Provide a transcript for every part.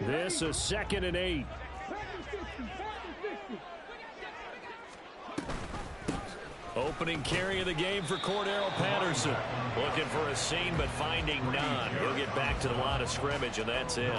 This is 2nd and 8. Opening carry of the game for Cordero Patterson. Looking for a seam, but finding none. He'll get back to the line of scrimmage, and that's it.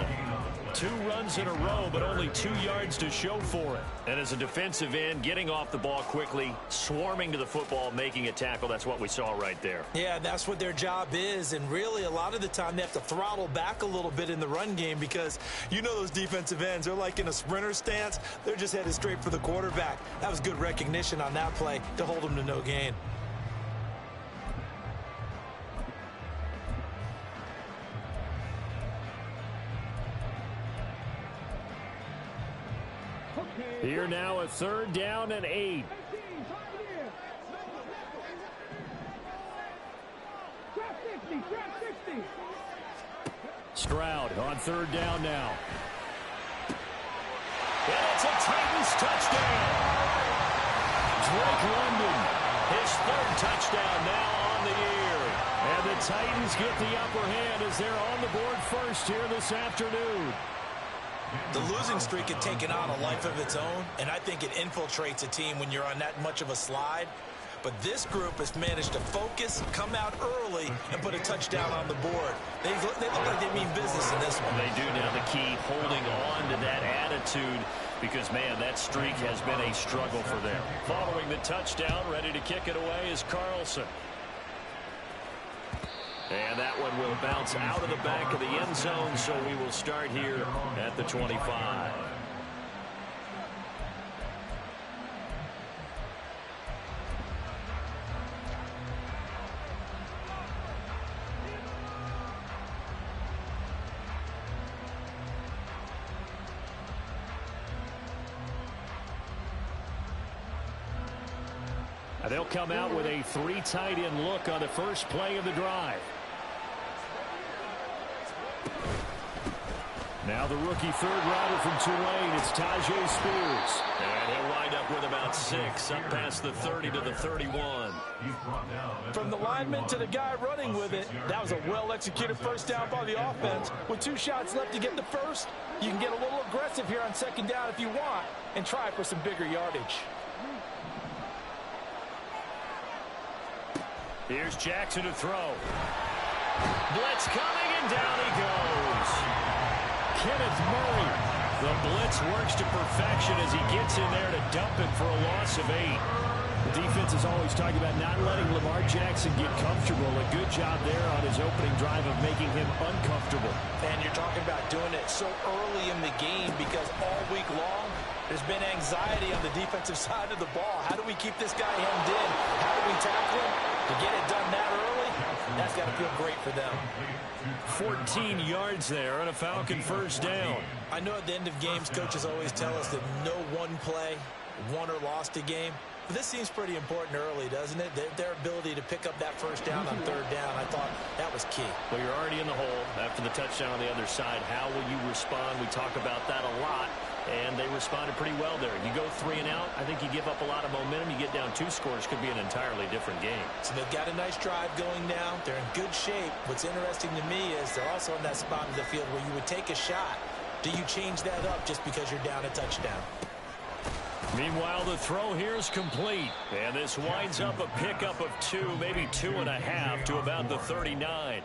2 runs in a row, but only 2 yards to show for it. And as a defensive end, getting off the ball quickly, swarming to the football, making a tackle, that's what we saw right there. Yeah, that's what their job is. And really, a lot of the time, they have to throttle back a little bit in the run game because you know those defensive ends, they're like in a sprinter stance. They're just headed straight for the quarterback. That was good recognition on that play to hold them to no gain. Here now a 3rd down and 8. Stroud on 3rd down now. And it's a Titans touchdown. Drake London, his 3rd touchdown now on the year. And the Titans get the upper hand as they're on the board first here this afternoon. The losing streak had taken on a life of its own, and I think it infiltrates a team when you're on that much of a slide. But this group has managed to focus, come out early, and put a touchdown on the board. They look like they mean business in this one. They do now. The key, holding on to that attitude because, man, that streak has been a struggle for them. Following the touchdown, ready to kick it away is Carlson. And that one will bounce out of the back of the end zone, so we will start here at the 25. They'll come out with a 3 tight end look on the first play of the drive. Now the rookie 3rd rounder from Tulane, it's Tajay Spears. And he'll wind up with about 6, up past the 30 to the 31. From the lineman to the guy running with it, that was a well-executed first down by the offense. With 2 shots left to get the first, you can get a little aggressive here on 2nd down if you want and try for some bigger yardage. Here's Jackson to throw. Blitz coming, and down he goes. Kenneth Murray. The blitz works to perfection as he gets in there to dump it for a loss of 8. The defense is always talking about not letting Lamar Jackson get comfortable. A good job there on his opening drive of making him uncomfortable. And you're talking about doing it so early in the game because all week long, there's been anxiety on the defensive side of the ball. How do we keep this guy hemmed in? How do we tackle him? To get it done that early, that's got to feel great for them. 14 yards there on a Falcon first down. I know at the end of games, coaches always tell us that no one play won or lost a game. But this seems pretty important early, doesn't it? Their ability to pick up that first down on 3rd down, I thought that was key. Well, you're already in the hole after the touchdown on the other side. How will you respond? We talk about that a lot. And they responded pretty well there. You go 3 and out, I think you give up a lot of momentum. You get down 2 scores, could be an entirely different game. So they've got a nice drive going now. They're in good shape. What's interesting to me is they're also in that spot in the field where you would take a shot. Do you change that up just because you're down a touchdown? Meanwhile, the throw here is complete. And this winds up a pickup of 2, maybe 2.5 to about the 39.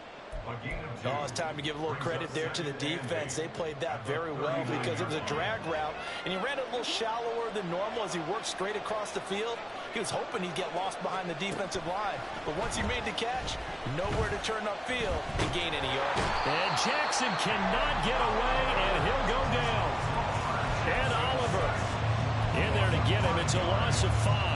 Oh, it's time to give a little credit there to the defense. They played that very well because it was a drag route, and he ran it a little shallower than normal as he worked straight across the field. He was hoping he'd get lost behind the defensive line, but once he made the catch, nowhere to turn upfield to gain any yardage. And Jackson cannot get away, and he'll go down. And Oliver in there to get him. It's a loss of 5.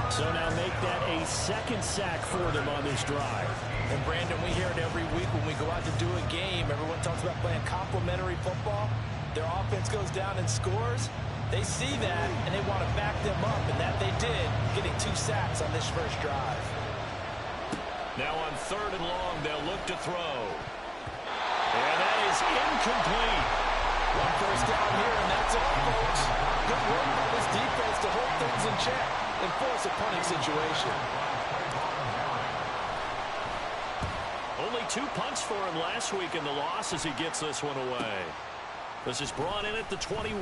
So now make that a 2nd sack for them on this drive. And, Brandon, we hear it every week when we go out to do a game. Everyone talks about playing complementary football. Their offense goes down and scores. They see that, and they want to back them up, and that they did, getting 2 sacks on this first drive. Now on 3rd and long, they'll look to throw. And that is incomplete. One first down here, and that's all, folks. Good work by this defense to hold things in check and force a punting situation. Only 2 punts for him last week in the loss as he gets this one away. This is brought in at the 21.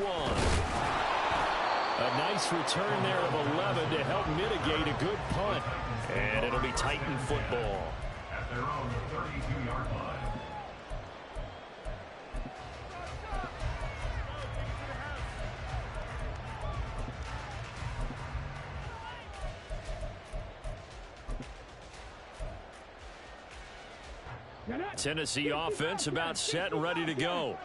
A nice return there of 11 to help mitigate a good punt. And it'll be Titan football. At their own 32-yard line. Tennessee offense about set and ready to go.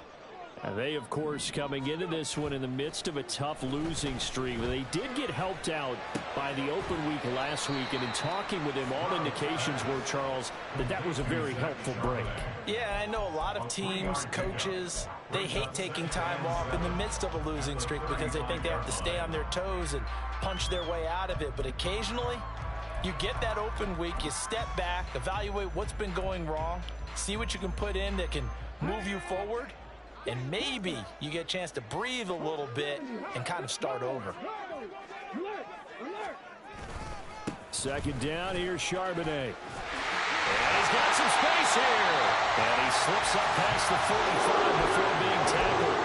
And they, of course, coming into this one in the midst of a tough losing streak. They did get helped out by the open week last week, and in talking with him, all indications were, Charles, that was a very helpful break. Yeah, I know a lot of teams, coaches, they hate taking time off in the midst of a losing streak because they think they have to stay on their toes and punch their way out of it. But occasionally, you get that open week, you step back, evaluate what's been going wrong, see what you can put in that can move you forward, and maybe you get a chance to breathe a little bit and kind of start over. Second down, here's Charbonnet. And he's got some space here. And he slips up past the 45 before being tackled.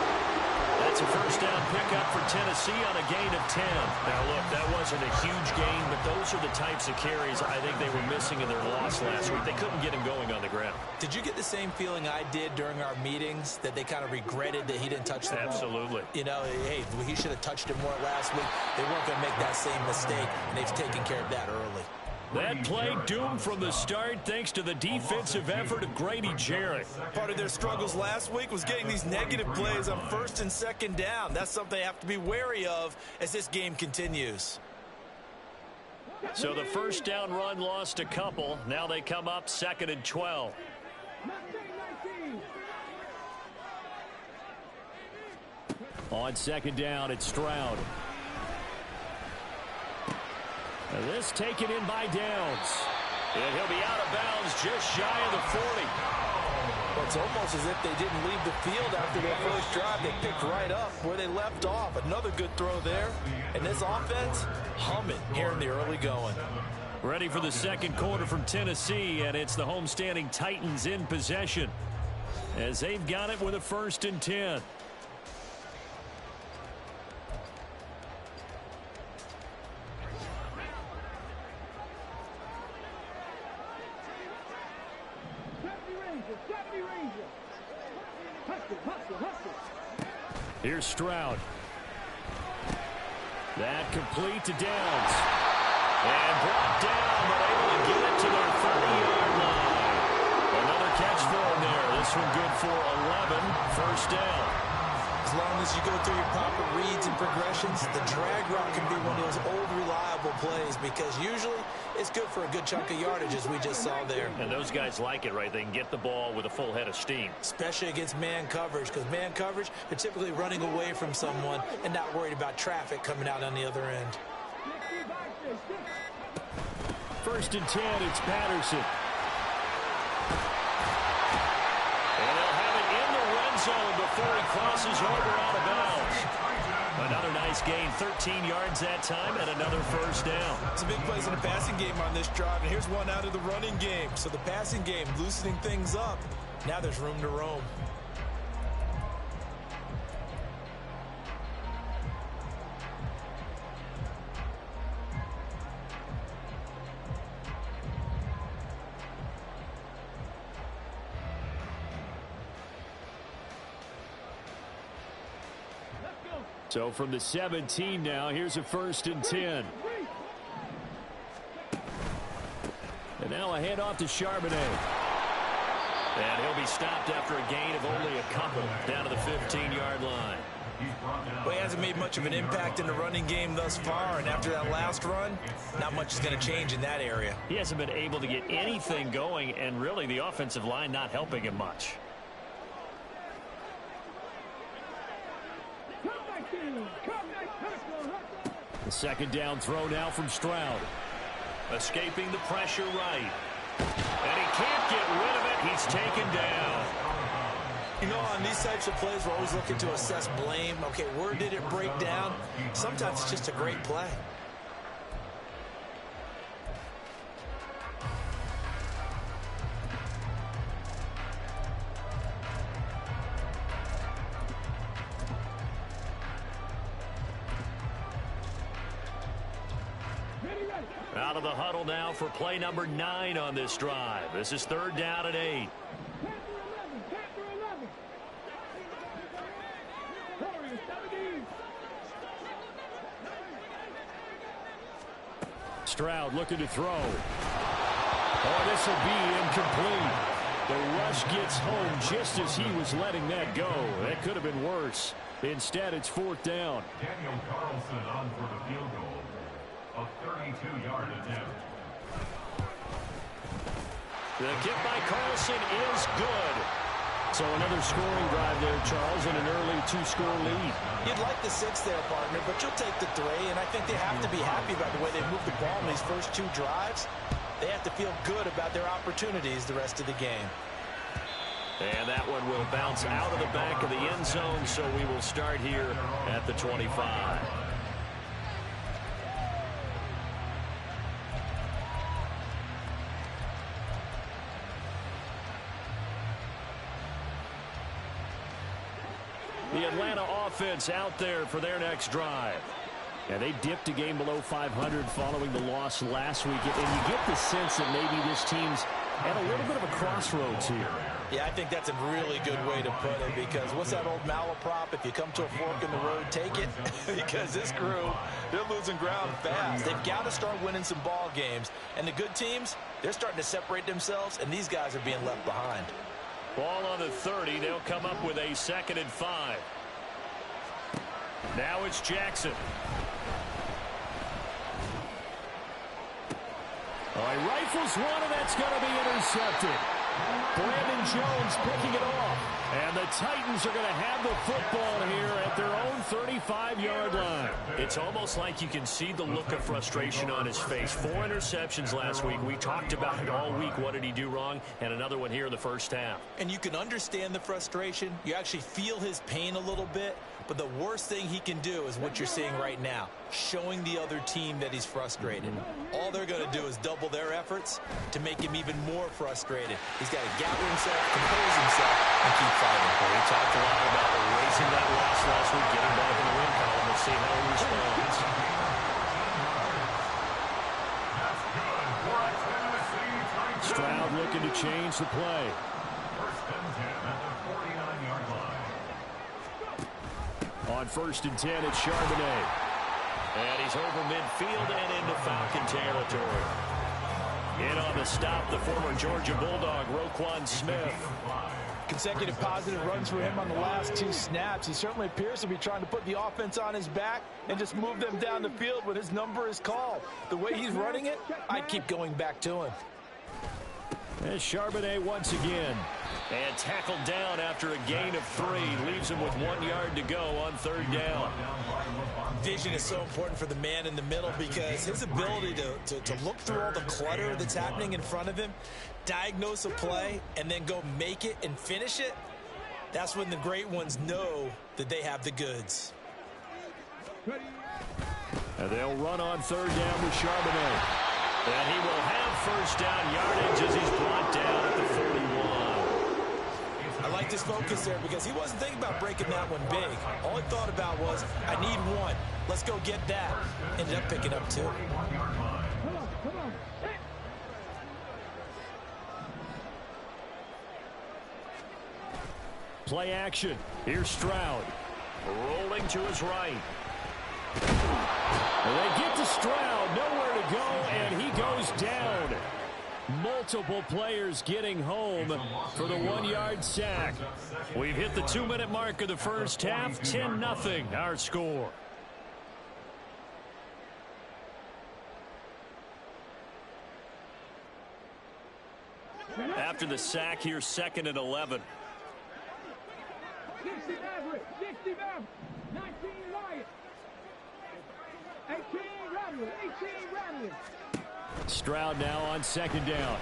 That's a first down pickup for Tennessee on a gain of 10. Now, look, that wasn't a huge gain, but those are the types of carries I think they were missing in their loss last week. They couldn't get him going on the ground. Did you get the same feeling I did during our meetings, that they kind of regretted that he didn't touch the ball? Absolutely. You know, hey, he should have touched it more last week. They weren't going to make that same mistake, and they've taken care of that early. That play doomed from the start thanks to the defensive effort of Grady Jarrett. Part of their struggles last week was getting these negative plays on first and second down. That's something they have to be wary of as this game continues. So the first down run lost a couple. Now they come up 2nd and 12. On second down, it's Stroud. This taken in by Downs. And he'll be out of bounds just shy of the 40. Well, it's almost as if they didn't leave the field after their first drive. They picked right up where they left off. Another good throw there. And this offense, humming here in the early going. Ready for the second quarter from Tennessee, and it's the homestanding Titans in possession as they've got it with a 1st and 10. Here's Stroud. That complete to Downs. And brought down, but able to get it to their 30-yard line. Another catch for him there. This one good for 11. First down. As long as you go through your proper reads and progressions, the drag route can be one of those old reliable plays because usually it's good for a good chunk of yardage, as we just saw there. And those guys like it, right? They can get the ball with a full head of steam. Especially against man coverage, because man coverage, they're typically running away from someone and not worried about traffic coming out on the other end. 1st and 10, it's Patterson. And they'll have it in the red zone before he crosses over out of bounds. Another nice gain, 13 yards that time, and another first down. Some big plays in the passing game on this drive, and here's one out of the running game. So the passing game loosening things up. Now there's room to roam. So from the 17 now, here's a 1st and 10. And now a handoff to Charbonnet. And he'll be stopped after a gain of only a couple down to the 15-yard line. Well, he hasn't made much of an impact in the running game thus far, and after that last run, not much is going to change in that area. He hasn't been able to get anything going, and really the offensive line not helping him much. The second down throw now from Stroud. Escaping the pressure right. And he can't get rid of it. He's taken down. You know, on these types of plays, we're always looking to assess blame. Okay, where did it break down? Sometimes it's just a great play. Out of the huddle now for play number 9 on this drive. This is 3rd down and 8. Stroud looking to throw. Oh, this will be incomplete. The rush gets home just as he was letting that go. That could have been worse. Instead, it's 4th down. Daniel Carlson on for the field goal. A 32-yard attempt. The kick by Carlson is good. So another scoring drive there, Charles, and an early 2-score lead. You'd like the 6 there, partner, but you'll take the 3, and I think they have to be happy about the way they moved the ball in these first 2 drives. They have to feel good about their opportunities the rest of the game. And that one will bounce out of the back of the end zone, so we will start here at the 25. The Atlanta offense out there for their next drive. And they dipped a game below 500 following the loss last week. And you get the sense that maybe this team's at a little bit of a crossroads here. Yeah, I think that's a really good way to put it, because what's that old malaprop? If you come to a fork in the road, take it. Because this crew, they're losing ground fast. They've got to start winning some ball games. And the good teams, they're starting to separate themselves, and these guys are being left behind. Ball on the 30. They'll come up with a 2nd and 5. Now it's Jackson. Oh, he rifles one, and that's going to be intercepted. Brandon Jones picking it off. And the Titans are going to have the football here at their own 35-yard line. It's almost like you can see the look of frustration on his face. 4 interceptions last week. We talked about it all week. What did he do wrong? And another one here in the first half. And you can understand the frustration. You actually feel his pain a little bit. But the worst thing he can do is what you're seeing right now, showing the other team that he's frustrated. All they're going to do is double their efforts to make him even more frustrated. He's got to gather himself, compose himself, and keep fighting. Well, we talked a lot about erasing that loss last week, getting back in the win column. Let's see how he responds. Stroud looking to change the play. First and 10 at the 49-yard line. On 1st and 10, it's Charbonnet. And he's over midfield and into Falcon territory. In on the stop, the former Georgia Bulldog, Roquan Smith. Consecutive positive runs for him on the last 2 snaps. He certainly appears to be trying to put the offense on his back and just move them down the field when his number is called. The way he's running it, I'd keep going back to him. And Charbonnet once again. And tackled down after a gain of 3. Leaves him with 1 yard to go on 3rd down. Vision is so important for the man in the middle, because his ability to look through all the clutter that's happening in front of him, diagnose a play, and then go make it and finish it, that's when the great ones know that they have the goods. And they'll run on 3rd down with Charbonnet. And he will have 1st down yardage as he's brought down at the 41. I like this focus there, because he wasn't thinking about breaking that one big. All he thought about was, I need 1. Let's go get that. Ended up picking up 2. Play action. Here's Stroud. Rolling to his right. And they get to Stroud. Nowhere to go, and he goes down. Multiple players getting home for the 1-yard sack. We've hit the 2-minute mark of the first half. 10-0 our score. After the sack, here's 2nd and 11. 60 Maverick, 60 Maverick, 19 Riot, 18 Radiant, 18 Radiant. Stroud now on 2nd down.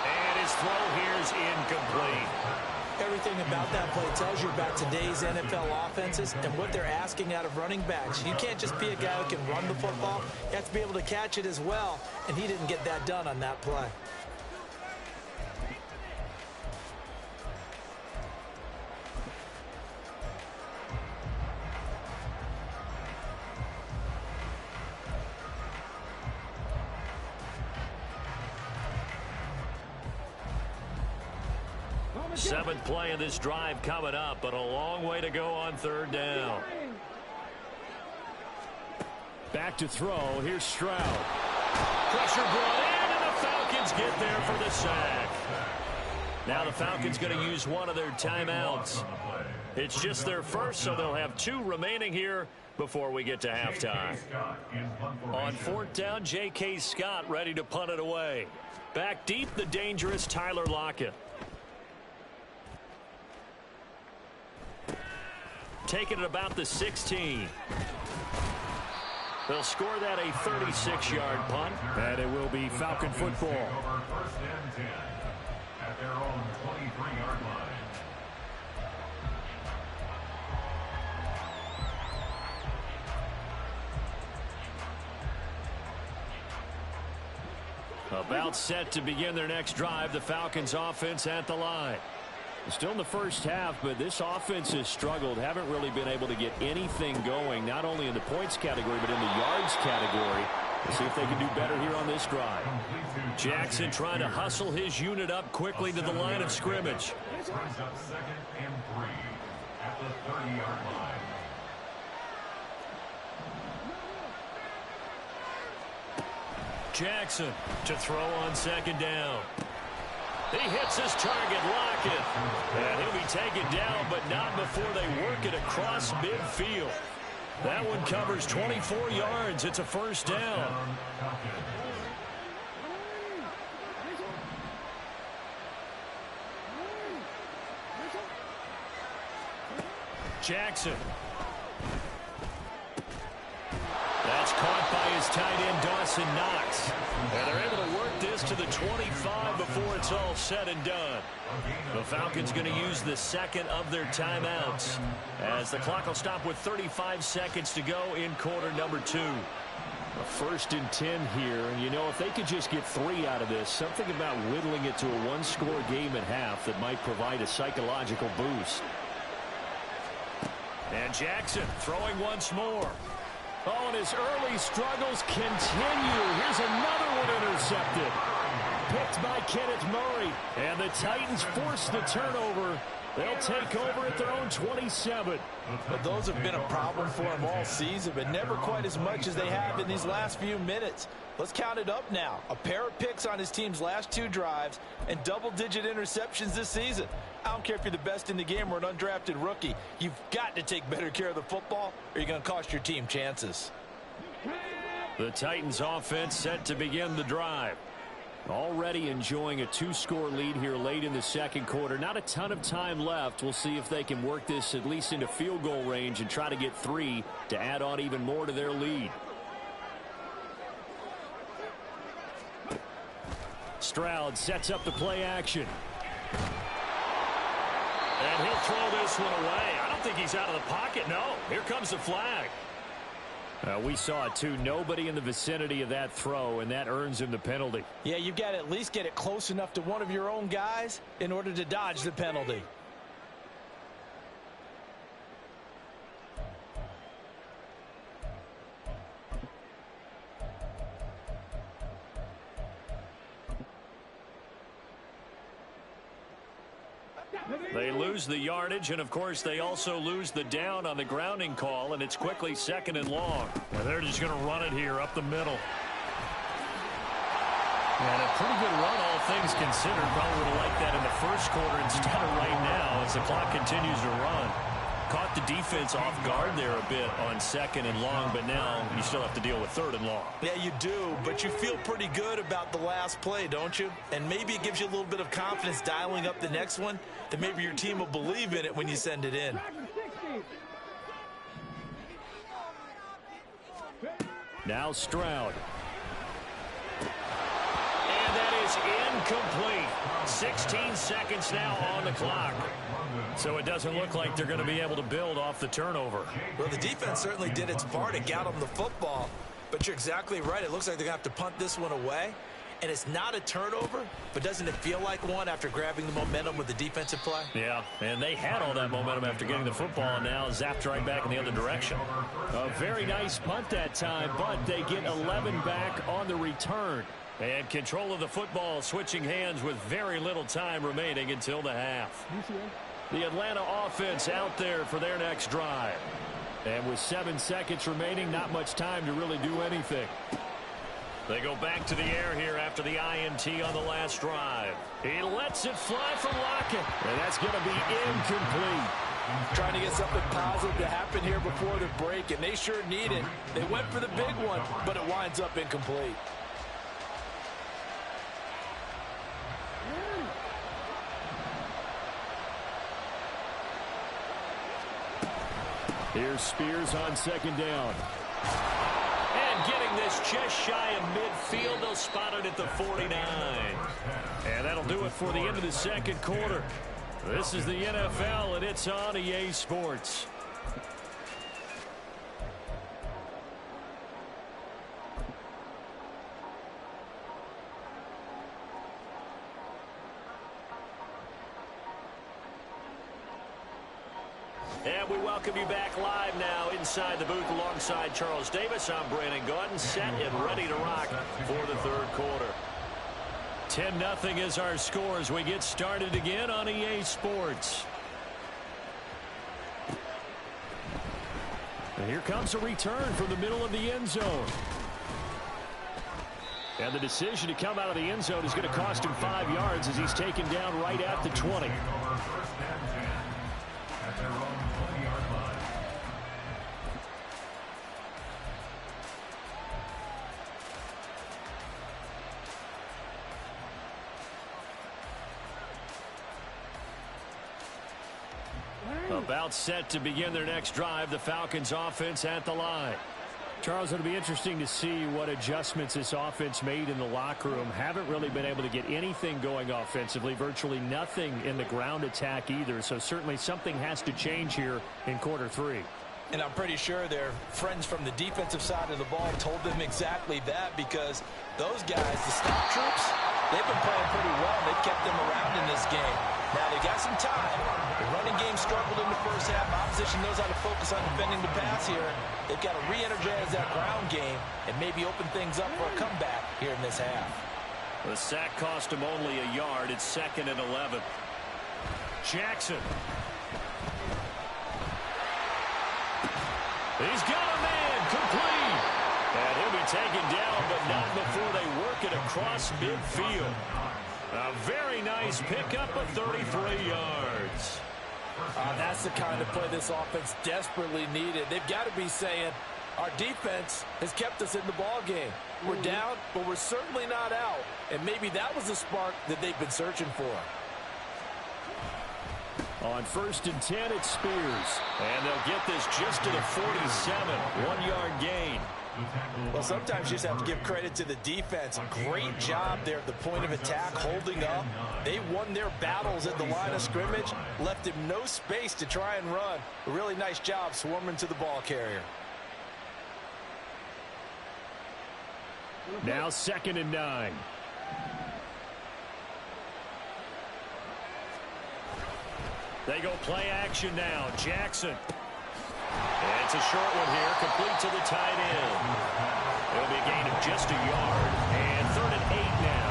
And his throw here's incomplete. Everything about that play tells you about today's NFL offenses and what they're asking out of running backs. You can't just be a guy who can run the football. You have to be able to catch it as well, and he didn't get that done on that play. 7th play of this drive coming up, but a long way to go on 3rd down. Back to throw. Here's Stroud. Pressure brought in, and the Falcons get there for the sack. Now the Falcons going to use one of their timeouts. It's just their first, so they'll have 2 remaining here before we get to halftime. On 4th down, J.K. Scott ready to punt it away. Back deep, the dangerous Tyler Lockett. Taking it about the 16. They'll score that a 36-yard punt, and it will be Falcon football. First and 10 at their own 23-yard line. About set to begin their next drive, the Falcons offense at the line. Still in the first half, but this offense has struggled. Haven't really been able to get anything going, not only in the points category, but in the yards category. We'll see if they can do better here on this drive. Jackson trying to hustle his unit up quickly to the line of scrimmage. Brings up 2nd and 3 at the 30-yard line. Jackson to throw on 2nd down. He hits his target, Lockett. And he'll be taken down, but not before they work it across midfield. That one covers 24 yards. It's a 1st down. Jackson. That's caught by his tight end, Dawson Knox. And they're able to work this to the 25 before it's all said and done. The Falcons going to use the 2nd of their timeouts, as the clock will stop with 35 seconds to go in quarter number 2. A 1st and 10 here, and you know, if they could just get 3 out of this, something about whittling it to a 1-score game at half that might provide a psychological boost. And Jackson throwing once more. Oh, and his early struggles continue. Here's another one intercepted. Picked by Kenneth Murray. And the Titans force the turnover. They'll take over at their own 27. But those have been a problem for them all season, but never quite as much as they have in these last few minutes. Let's count it up now. A pair of picks on his team's last 2 drives and double-digit interceptions this season. I don't care if you're the best in the game or an undrafted rookie. You've got to take better care of the football, or you're going to cost your team chances. The Titans offense set to begin the drive. Already enjoying a 2-score lead here late in the 2nd quarter. Not a ton of time left. We'll see if they can work this at least into field goal range and try to get 3 to add on even more to their lead. Stroud sets up the play action. And he'll throw this one away. I don't think he's out of the pocket. No, here comes the flag. We saw it too. Nobody in the vicinity of that throw, and that earns him the penalty. Yeah, you've got to at least get it close enough to one of your own guys in order to dodge the penalty. They lose the yardage, and of course they also lose the down on the grounding call, and it's quickly 2nd and long. And they're just going to run it here up the middle. And a pretty good run, all things considered. Probably would have liked that in the 1st quarter instead of right now as the clock continues to run. Caught the defense off guard there a bit on 2nd and long, but now you still have to deal with 3rd and long. Yeah, you do, but you feel pretty good about the last play, don't you? And maybe it gives you a little bit of confidence dialing up the next one, that maybe your team will believe in it when you send it in. Now Stroud. And that is incomplete. 16 seconds now on the clock. So it doesn't look like they're going to be able to build off the turnover. Well, the defense certainly did its part to get them the football. But you're exactly right. It looks like they're going to have to punt this one away. And it's not a turnover, but doesn't it feel like one after grabbing the momentum with the defensive play? Yeah, and they had all that momentum after getting the football, and now zapped right back in the other direction. A very nice punt that time, but they get 11 back on the return. And control of the football switching hands with very little time remaining until the half. The Atlanta offense out there for their next drive. And with 7 seconds remaining, not much time to really do anything. They go back to the air here after the INT on the last drive. He lets it fly from Lockett. And that's going to be incomplete. Trying to get something positive to happen here before the break, and they sure need it. They went for the big one, but it winds up incomplete. Here's Spears on second down. And getting this just shy of midfield. They'll spot it at the 49. And that'll do it for the end of the second quarter. This is the NFL, and it's on EA Sports. And we welcome you back live now inside the booth alongside Charles Davis. I'm Brandon Gaudin, set and ready to rock for the third quarter. 10-0 is our score as we get started again on EA Sports. And here comes a return from the middle of the end zone. And the decision to come out of the end zone is going to cost him 5 yards as he's taken down right at the 20. About set to begin their next drive. The Falcons offense at the line. Charles, it'll be interesting to see what adjustments this offense made in the locker room. Haven't really been able to get anything going offensively. Virtually nothing in the ground attack either. So certainly something has to change here in quarter 3. And I'm pretty sure their friends from the defensive side of the ball told them exactly that, because those guys, the stop troops, they've been playing pretty well. They've kept them around in this game. Now they got some time. The running game struggled in the first half. Opposition knows how to focus on defending the pass here. They've got to re-energize that ground game and maybe open things up for a comeback here in this half. The sack cost him only a yard. It's 2nd and 11. Jackson. He's got a man complete. And he'll be taken down, but not before they work it across midfield. A very nice pickup of 33 yards. That's the kind of play this offense desperately needed. They've got to be saying, our defense has kept us in the ball game. We're down, but we're certainly not out. And maybe that was the spark that they've been searching for. On 1st and 10, it's Spears. And they'll get this just to the 47. 1-yard gain. Well, sometimes you just have to give credit to the defense. Great job there at the point of attack, holding up. They won their battles at the line of scrimmage, left him no space to try and run. A really nice job swarming to the ball carrier. Now 2nd and 9. They go play action now. Jackson. And it's a short one here, complete to the tight end. It'll be a gain of just a yard, and 3rd and 8 now.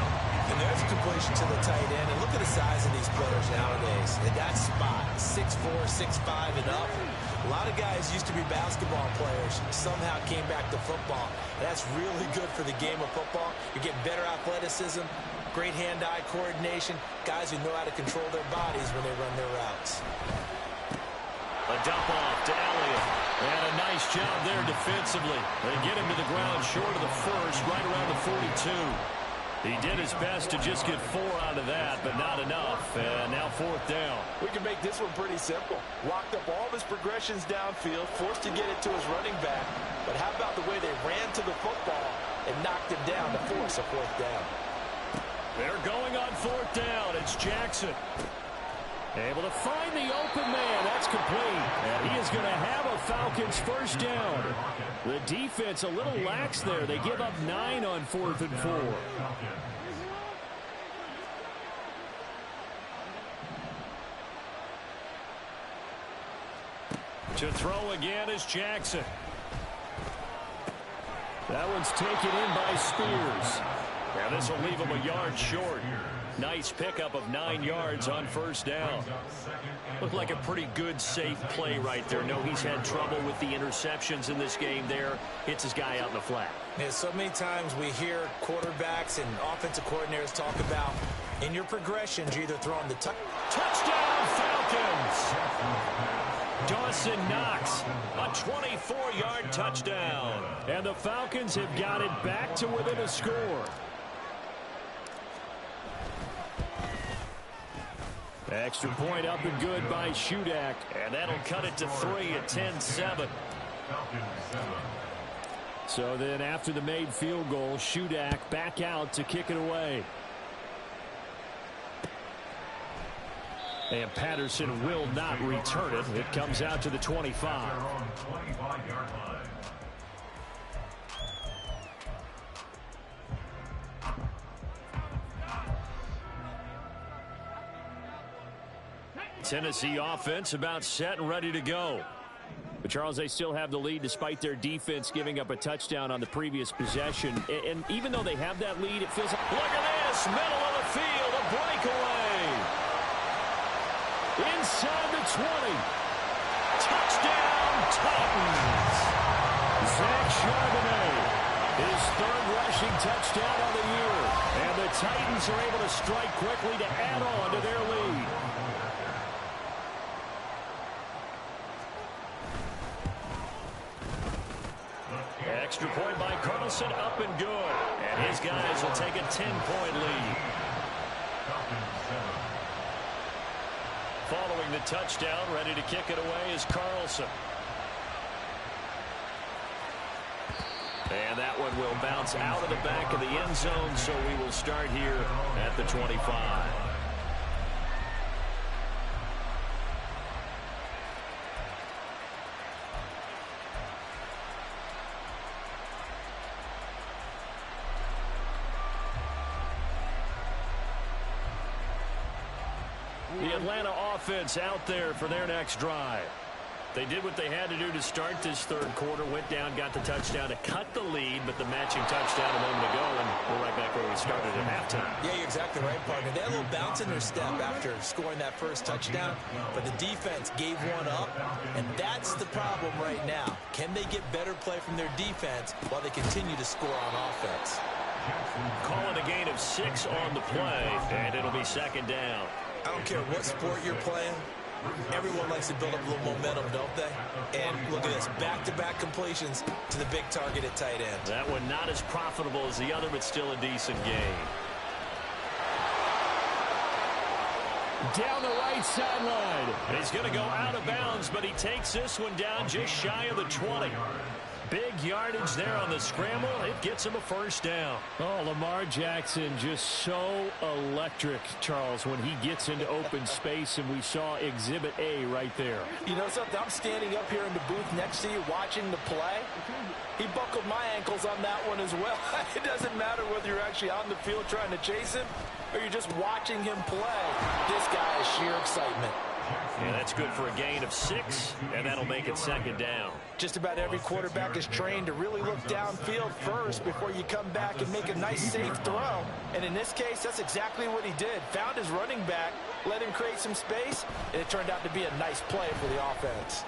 And there's a completion to the tight end, and look at the size of these players nowadays. In that spot, 6'4", 6'5", and up. A lot of guys used to be basketball players, somehow came back to football. That's really good for the game of football. You're getting better athleticism, great hand-eye coordination, guys who know how to control their bodies when they run their routes. A dump off to Elliott. And a nice job there defensively. They get him to the ground short of the first, right around the 42. He did his best to just get 4 out of that, but not enough. And now 4th down. We can make this one pretty simple. Locked up all of his progressions downfield, forced to get it to his running back. But how about the way they ran to the football and knocked him down to force a 4th down? They're going on 4th down. It's Jackson. Able to find the open man. That's complete. And he is going to have a Falcons 1st down. The defense a little lax there. They give up 9 on 4th and 4. To throw again is Jackson. That one's taken in by Spears. And And this will leave him a yard short. Nice pickup of 9 yards on first down. Looked like a pretty good, safe play right there. No, he's had trouble with the interceptions in this game there. Hits his guy out in the flat. Yeah, so many times we hear quarterbacks and offensive coordinators talk about in your progressions, you're either throwing the touchdown Falcons. Dawson Knox, a 24-yard touchdown. And the Falcons have got it back to within a score. Extra point up and good by Shudak. And that'll cut it to 3 at 10-7. So then after the made field goal, Shudak back out to kick it away. And Patterson will not return it. It comes out to the 25. Tennessee offense about set and ready to go. But, Charles, they still have the lead despite their defense giving up a touchdown on the previous possession. And even though they have that lead, it feels like... Look at this! Middle of the field, a breakaway! Inside the 20. Touchdown, Titans! Zach Charbonnet, his third rushing touchdown of the year. And the Titans are able to strike quickly to add on to their lead. Extra point by Carlson, up and good. And his guys will take a 10-point lead. Following the touchdown, ready to kick it away is Carlson. And that one will bounce out of the back of the end zone, so we will start here at the 25. The Atlanta offense out there for their next drive. They did what they had to do to start this third quarter. Went down, got the touchdown to cut the lead, but the matching touchdown a moment ago, and we're right back where we started at halftime. Yeah, you're exactly right, partner. They had a little bounce in their step after scoring that first touchdown, but the defense gave one up, and that's the problem right now. Can they get better play from their defense while they continue to score on offense? Calling a gain of 6 on the play, and it'll be second down. I don't care what sport you're playing. Everyone likes to build up a little momentum, don't they? And look at this, back-to-back completions to the big target at tight end. That one not as profitable as the other, but still a decent gain. Down the right sideline. He's going to go out of bounds, but he takes this one down just shy of the 20. Big yardage there on the scramble. It gets him a first down. Oh, Lamar Jackson just so electric, Charles, when he gets into open space, and we saw Exhibit A right there. You know something? I'm standing up here in the booth next to you watching the play. He buckled my ankles on that one as well. It doesn't matter whether you're actually on the field trying to chase him or you're just watching him play. This guy is sheer excitement. Yeah, that's good for a gain of 6, and that'll make it second down. Just about every quarterback is trained to really look downfield first before you come back and make a nice, safe throw. And in this case, that's exactly what he did. Found his running back, let him create some space, and it turned out to be a nice play for the offense.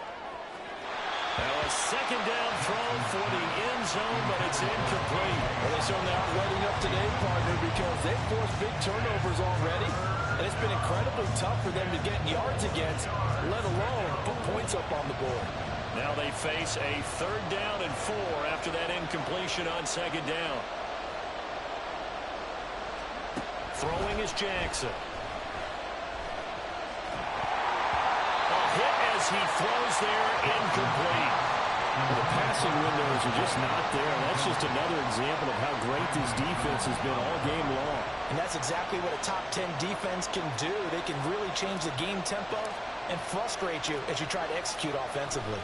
Now a second down throw for the end zone, but it's incomplete. Well, they certainly aren't letting up today, partner, because they've forced big turnovers already. And it's been incredibly tough for them to get yards against, let alone put points up on the board. Now they face a 3rd down and 4 after that incompletion on second down. Throwing is Jackson. A hit as he throws there, incomplete. The passing windows are just not there. That's just another example of how great this defense has been all game long. And that's exactly what a top 10 defense can do. They can really change the game tempo and frustrate you as you try to execute offensively.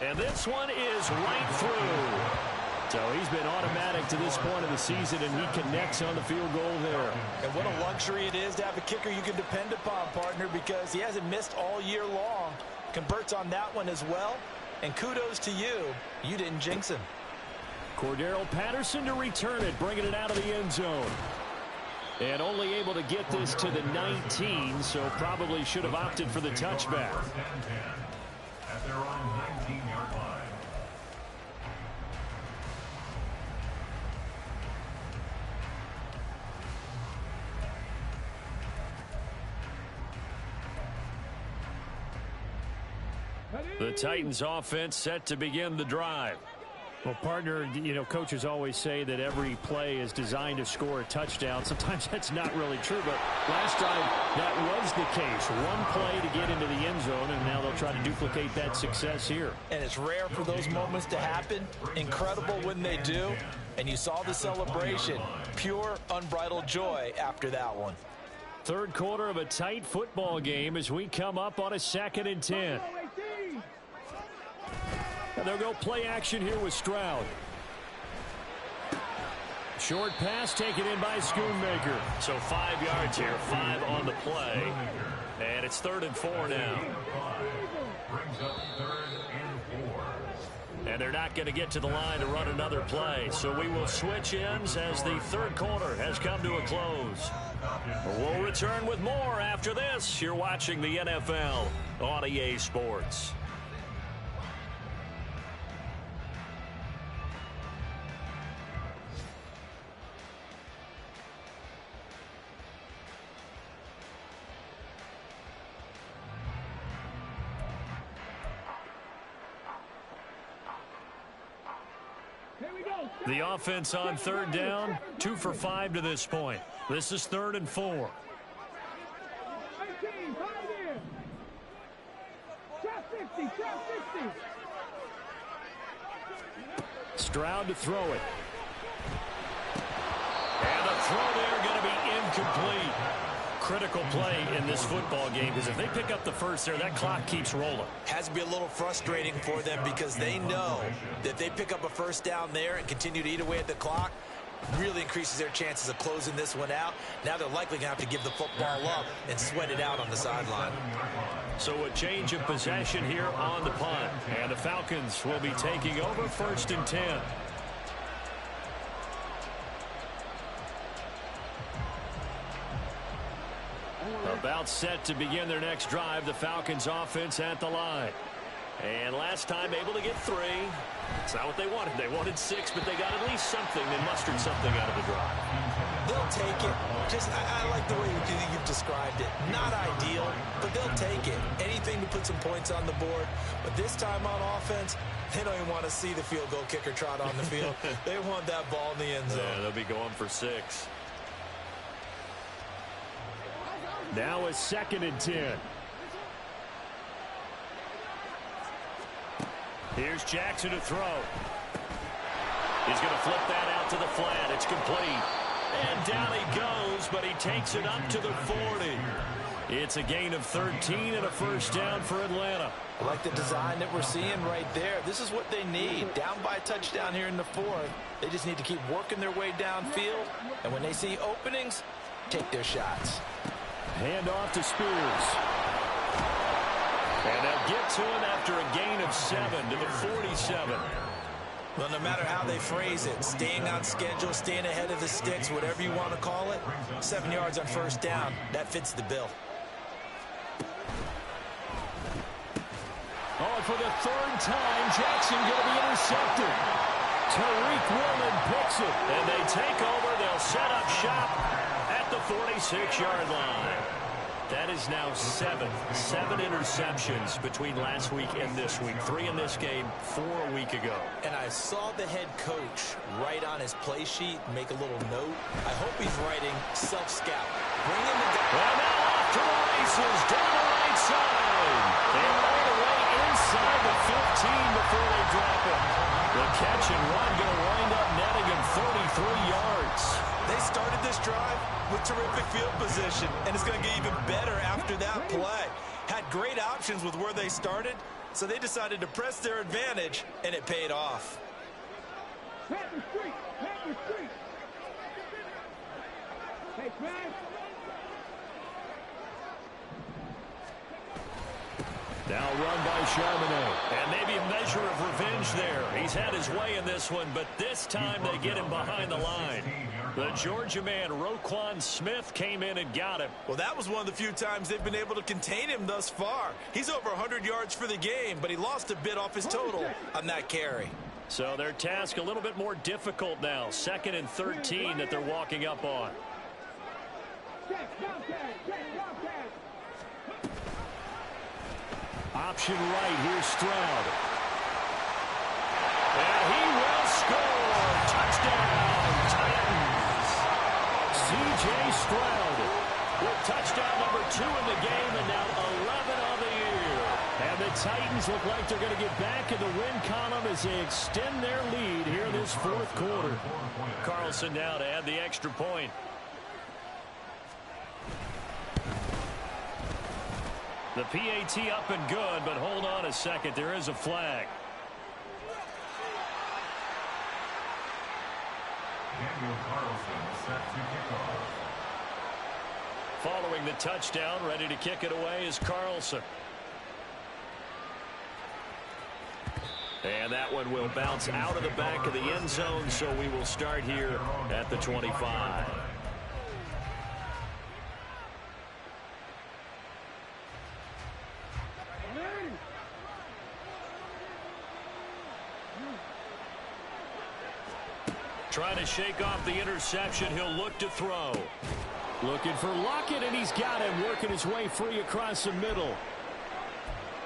And this one is right through. So he's been automatic to this point of the season, and he connects on the field goal there. And what a luxury it is to have a kicker you can depend upon, partner, because he hasn't missed all year long. Converts on that one as well. And kudos to you. You didn't jinx him. Cordero Patterson to return it, bringing it out of the end zone. And only able to get this to the 19, so probably should have opted for the touchback. At their own 19-yard line. The Titans offense set to begin the drive. Well, partner, you know, coaches always say that every play is designed to score a touchdown. Sometimes that's not really true, but last time that was the case. One play to get into the end zone, and now they'll try to duplicate that success here. And it's rare for those moments to happen. Incredible when they do. And you saw the celebration. Pure, unbridled joy after that one. Third quarter of a tight football game as we come up on a 2nd and 10. And they'll go play action here with Stroud. Short pass taken in by Schoonmaker. So 5 yards here, 5 on the play. And it's 3rd and 4 now. Brings up 3rd and 4. And they're not going to get to the line to run another play. So we will switch ends as the third quarter has come to a close. We'll return with more after this. You're watching the NFL on EA Sports. The offense on 3rd down, 2 for 5 to this point. This is 3rd and 4. 18, 5 in. Trap 50, trap 50. Stroud to throw it. And the throw there going to be incomplete. Critical play in this football game because if they pick up the first there, that clock keeps rolling. Has to be a little frustrating for them because they know that if they pick up a first down there and continue to eat away at the clock, really increases their chances of closing this one out. Now they're likely going to have to give the football up and sweat it out on the sideline. So a change of possession here on the punt. And the Falcons will be taking over 1st and 10. About set to begin their next drive. The Falcons offense at the line. And last time able to get 3. It's not what they wanted. They wanted 6, but they got at least something. They mustered something out of the drive. They'll take it. I like the way you've described it. Not ideal, but they'll take it. Anything to put some points on the board. But this time on offense, they don't even want to see the field goal kicker trot on the field. They want that ball in the end zone. Yeah, they'll be going for 6. Now a 2nd and 10. Here's Jackson to throw. He's going to flip that out to the flat. It's complete. And down he goes, but he takes it up to the 40. It's a gain of 13 and a first down for Atlanta. I like the design that we're seeing right there. This is what they need. Down by a touchdown here in the 4th. They just need to keep working their way downfield. And when they see openings, take their shots. Hand off to Spears. And they'll get to him after a gain of 7 to the 47. Well, no matter how they phrase it, staying on schedule, staying ahead of the sticks, whatever you want to call it, 7 yards on first down, that fits the bill. Oh, and for the 3rd time, Jackson going to be intercepted. Tariq Woolen picks it, and they take over. They'll set up shop at the 46-yard line. That is now 7 interceptions between last week and this week. 3 in this game, 4 a week ago. And I saw the head coach write on his play sheet, make a little note. I hope he's writing self-scout. Bring in the guy. Well, now off to the races, down the right side. And all the way inside the 15 before they drop it. The catch and run going to wind up netting him 33 yards. They started this drive with terrific field position, and it's going to get even better after that play. Had great options with where they started, so they decided to press their advantage, and it paid off. Panther Street, Panther Street. Hey, man. Now run by Charbonnet. And maybe a measure of revenge there. He's had his way in this one, but this time they get him behind the line. The Georgia man, Roquan Smith, came in and got him. Well, that was one of the few times they've been able to contain him thus far. He's over 100 yards for the game, but he lost a bit off his total on that carry. So their task a little bit more difficult now. 2nd and 13 that they're walking up on. Option right, here's Stroud. And he will score. Touchdown, Titans. C.J. Stroud with touchdown number 2 in the game and now 11 on the year. And the Titans look like they're going to get back in the win column as they extend their lead here in this 4th quarter. Carlson now to add the extra point. The PAT up and good, but hold on a second. There is a flag. Daniel Carlson set to kick off. Following the touchdown, ready to kick it away is Carlson. And that one will bounce out of the back of the end zone, so we will start here at the 25. Trying to shake off the interception. He'll look to throw. Looking for Lockett, and he's got him working his way free across the middle.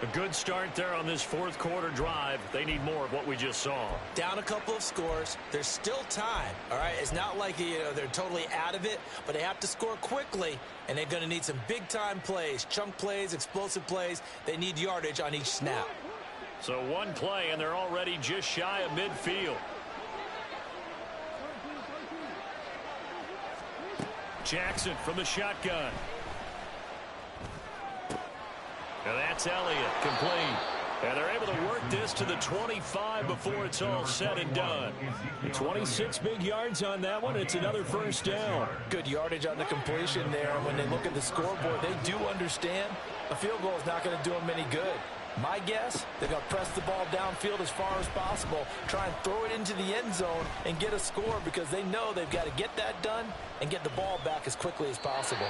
A good start there on this 4th quarter drive. They need more of what we just saw. Down a couple of scores. There's still time, all right? It's not like, they're totally out of it, but they have to score quickly, and they're going to need some big-time plays, chunk plays, explosive plays. They need yardage on each snap. So one play, and they're already just shy of midfield. Jackson from the shotgun. And that's Elliott, complete. And they're able to work this to the 25 before it's all said and done. 26 big yards on that one. It's another first down. Good yardage on the completion there. And when they look at the scoreboard, they do understand a field goal is not going to do them any good. My guess, they're going to press the ball downfield as far as possible, try and throw it into the end zone and get a score because they know they've got to get that done and get the ball back as quickly as possible.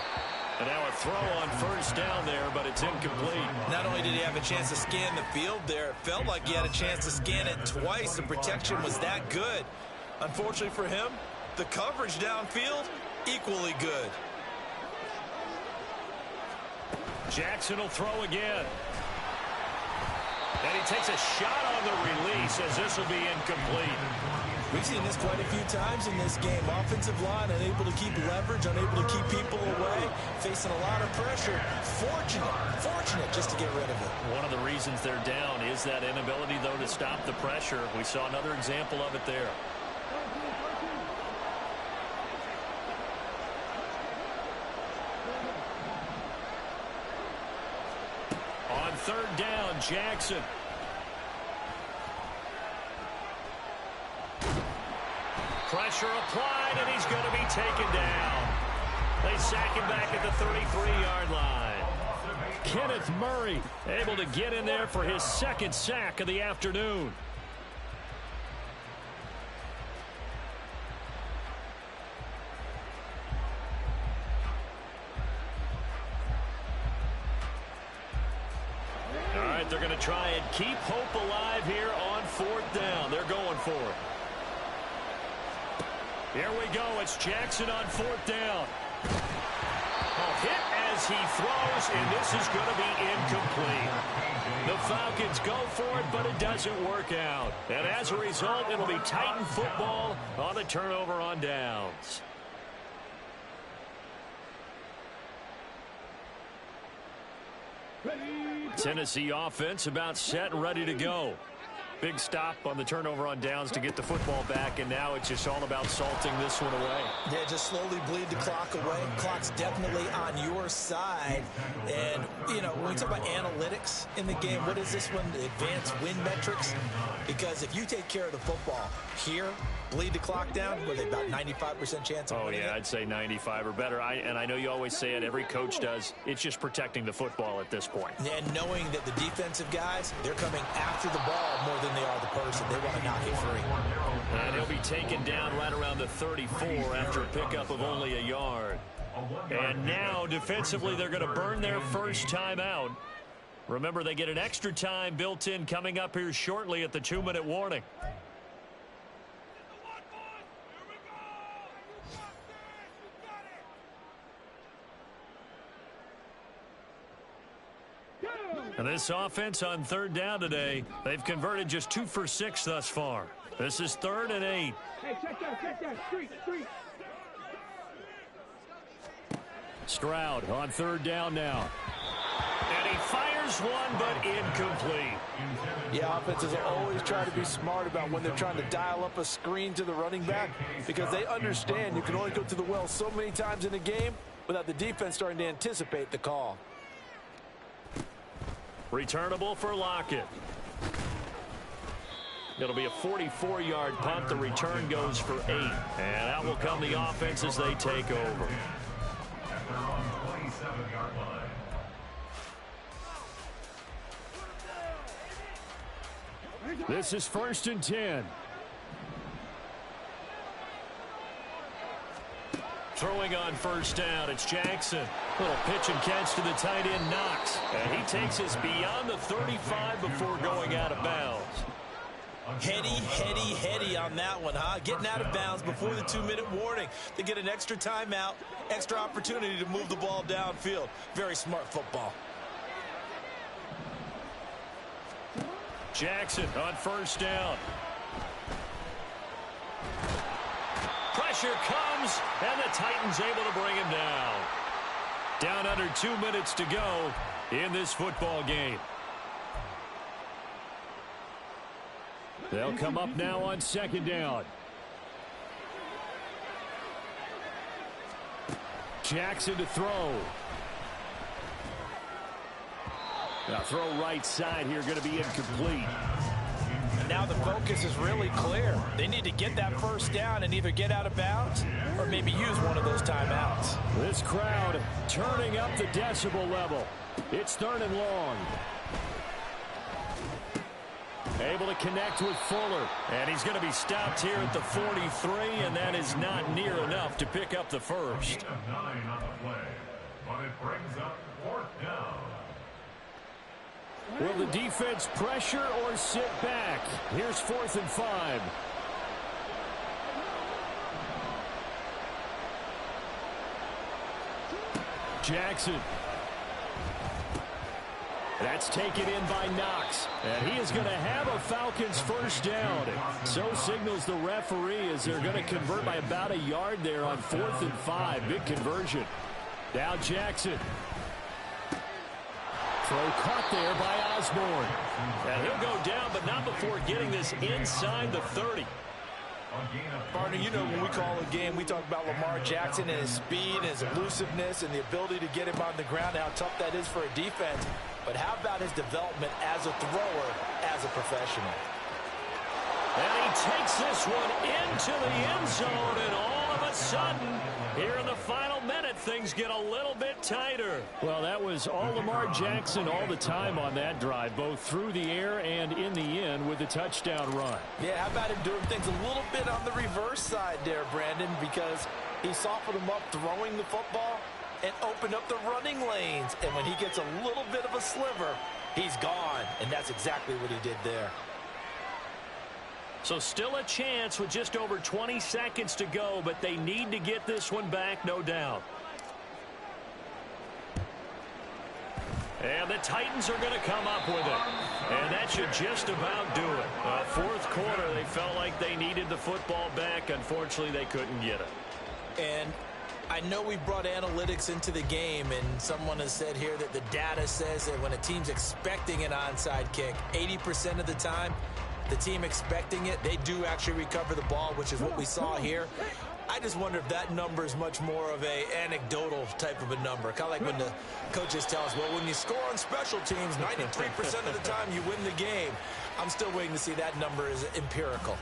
And now a throw on first down there, but it's incomplete. Not only did he have a chance to scan the field there, it felt like he had a chance to scan it twice. The protection was that good. Unfortunately for him, the coverage downfield, equally good. Jackson will throw again. And he takes a shot on the release as this will be incomplete. We've seen this quite a few times in this game. Offensive line unable to keep leverage, unable to keep people away, facing a lot of pressure. Fortunate just to get rid of it. One of the reasons they're down is that inability, though, to stop the pressure. We saw another example of it there. On 3rd down, Jackson. Pressure applied, and he's going to be taken down. They sack him back at the 33-yard line. Kenneth Murray able to get in there for his 2nd sack of the afternoon. All right, they're going to try and keep hope alive here on 4th down. They're going for it. Here we go. It's Jackson on 4th down. Hit as he throws, and this is going to be incomplete. The Falcons go for it, but it doesn't work out. And as a result, it'll be Titan football on a turnover on downs. Tennessee offense about set and ready to go. Big stop on the turnover on downs to get the football back, and now it's just all about salting this one away. Yeah, just slowly bleed the clock away. Clock's definitely on your side. And, you know, when we talk about analytics in the game, what is this one? The advanced win metrics? Because if you take care of the football here, bleed the clock down, were they about 95% chance of winning it? I'd say 95 or better. And I know you always say it, every coach does. It's just protecting the football at this point. And knowing that the defensive guys, they're coming after the ball more than they are the person. They want to knock it free. And he'll be taken down right around the 34 after a pickup of only a yard. And now, defensively, they're going to burn their first timeout. Remember, they get an extra time built in coming up here shortly at the 2-minute warning. And this offense on third down today, they've converted just 2 for 6 thus far. This is 3rd and 8. Hey, check that. Street. Stroud on third down now. And he fires one, but incomplete. Yeah, offenses always try to be smart about when they're trying to dial up a screen to the running back, because they understand you can only go to the well so many times in a game without the defense starting to anticipate the call. Returnable for Lockett. It'll be a 44-yard punt. The return goes for 8. And out will come the offense as they take over. This is 1st and 10. Throwing on first down, it's Jackson. Little pitch and catch to the tight end, Knox. And he takes us beyond the 35 before going out of bounds. Heady on that one, huh? Getting out of bounds before the 2-minute warning to get an extra timeout, extra opportunity to move the ball downfield. Very smart football. Jackson on first down. Pressure comes, and the Titans able to bring him down. Down under 2 minutes to go in this football game. They'll come up now on 2nd down. Jackson to throw. Now throw right side here, going to be incomplete. And now the focus is really clear. They need to get that first down and either get out of bounds or maybe use one of those timeouts. This crowd turning up the decibel level. It's 3rd and long. Able to connect with Fuller. And he's going to be stopped here at the 43, and that is not near enough to pick up the first. 9 on the play, but it brings up 4th down. Will the defense pressure or sit back? Here's 4th and 5. Jackson. That's taken in by Knox. And he is going to have a Falcons first down. So signals the referee as they're going to convert by about a yard there on 4th and 5. Big conversion. Now Jackson. Throw caught there by Osborne. And he'll go down, but not before getting this inside the 30. Partner, you know when we call a game, we talk about Lamar Jackson and his speed, and his elusiveness, and the ability to get him on the ground, how tough that is for a defense. But how about his development as a thrower, as a professional? And he takes this one into the end zone, and all of a sudden, here in the final minute, things get a little bit tighter. Well, that was all Lamar Jackson all the time on that drive, both through the air and in the end with a touchdown run. Yeah, how about him doing things a little bit on the reverse side there, Brandon, because he softened him up throwing the football and opened up the running lanes. And when he gets a little bit of a sliver, he's gone. And that's exactly what he did there. So still a chance with just over 20 seconds to go, but they need to get this one back, no doubt. And the Titans are going to come up with it. And that should just about do it. Fourth quarter, they felt like they needed the football back. Unfortunately, they couldn't get it. And I know we brought analytics into the game, and someone has said here that the data says that when a team's expecting an onside kick, 80% of the time, the team expecting it, they do actually recover the ball, which is what we saw here. I just wonder if that number is much more of a anecdotal type of a number. Kind of like when the coaches tell us, well, when you score on special teams, 93% of the time you win the game. I'm still waiting to see that number is empirical.